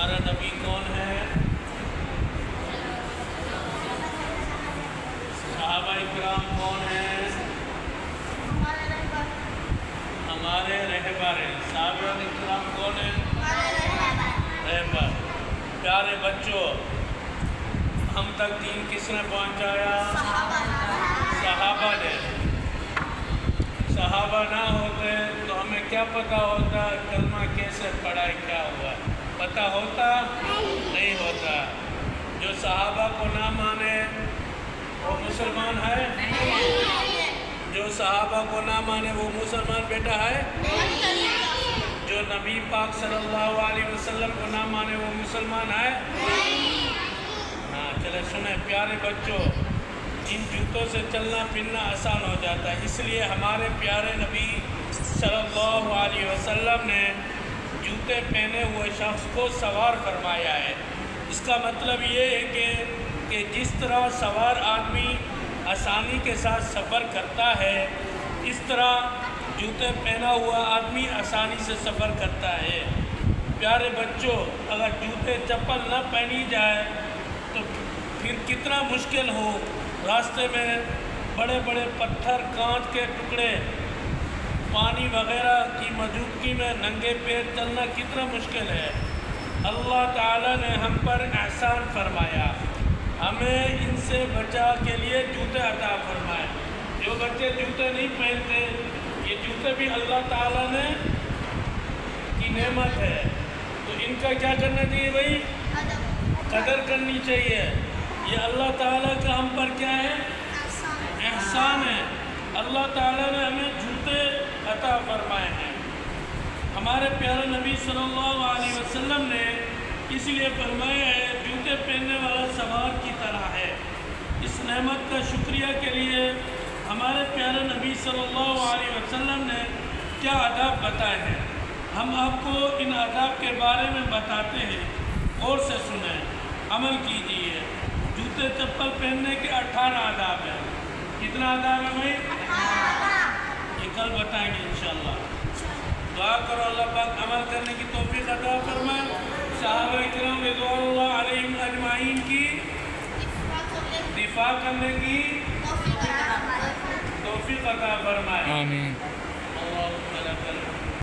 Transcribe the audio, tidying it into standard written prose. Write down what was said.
ہمارا نبی کون ہے؟ صحابہ اکرام کون ہیں؟ ہمارے رہبر ہیں۔ صحابہ اکرام کون ہیں؟ رہبر۔ پیارے بچوں، ہم تک دین کس نے پہنچایا؟ صحابہ نے۔ صحابہ نہ ہوتے تو ہمیں کیا پتہ ہوتا کلمہ کیسے پڑھا ہے، کیا ہوا؟ پتہ ہوتا؟ نہیں ہوتا۔ جو صحابہ کو نہ مانے وہ مسلمان ہے؟ جو صحابہ کو نہ مانے وہ مسلمان بیٹا ہے؟ جو نبی پاک صلی اللہ علیہ وسلم کو نہ مانے وہ مسلمان ہے؟ ہاں، چلے سنیں پیارے بچوں، ان جوتوں سے چلنا پھرنا آسان ہو جاتا ہے، اس لیے ہمارے پیارے نبی صلی اللہ علیہ وسلم نے جوتے پہنے ہوئے شخص کو سوار فرمایا ہے۔ اس کا مطلب یہ ہے کہ جس طرح سوار آدمی آسانی کے ساتھ سفر کرتا ہے، اس طرح جوتے پہنا ہوا آدمی آسانی سے سفر کرتا ہے۔ پیارے بچوں، اگر جوتے چپل نہ پہنی جائے تو پھر کتنا مشکل ہو، راستے میں بڑے بڑے پتھر، کانچ کے ٹکڑے، پانی وغیرہ کی موجودگی میں ننگے پیر چلنا کتنا مشکل ہے۔ اللہ تعالیٰ نے ہم پر احسان فرمایا، ہمیں ان سے بچا کے لیے جوتے عطا فرمائے۔ جو بچے جوتے نہیں پہنتے، یہ جوتے بھی اللہ تعالیٰ نے کی نعمت ہے، تو ان کا کیا کرنا چاہیے بھائی؟ قدر کرنی چاہیے۔ یہ اللہ تعالیٰ کا ہم پر کیا ہے؟ احسان ہے۔ اللہ تعالیٰ نے ہمیں جوتے عطا فرمائے ہیں۔ ہمارے پیارے نبی صلی اللہ علیہ وسلم نے اس لیے فرمایا ہے جوتے پہننے والا سوار کی طرح ہے۔ اس نعمت کا شکریہ کے لیے ہمارے پیارے نبی صلی اللہ علیہ وسلم نے کیا آداب بتائے ہیں، ہم آپ کو ان آداب کے بارے میں بتاتے ہیں، غور سے سنیں، عمل کیجیے۔ جوتے چپل پہننے کے 18 آداب ہیں۔ کتنا آداب ہے بھائی؟ یہ کل بتائیں گے انشاءاللہ۔ دعا کرو اللہ پاک عمل کرنے کی توفیق عطا فرمائے، صحابہ اکرام رضوان اللہ علیہم اجمعین کی دفاع کرنے کی توفیق عطا فرمائے۔ آمین۔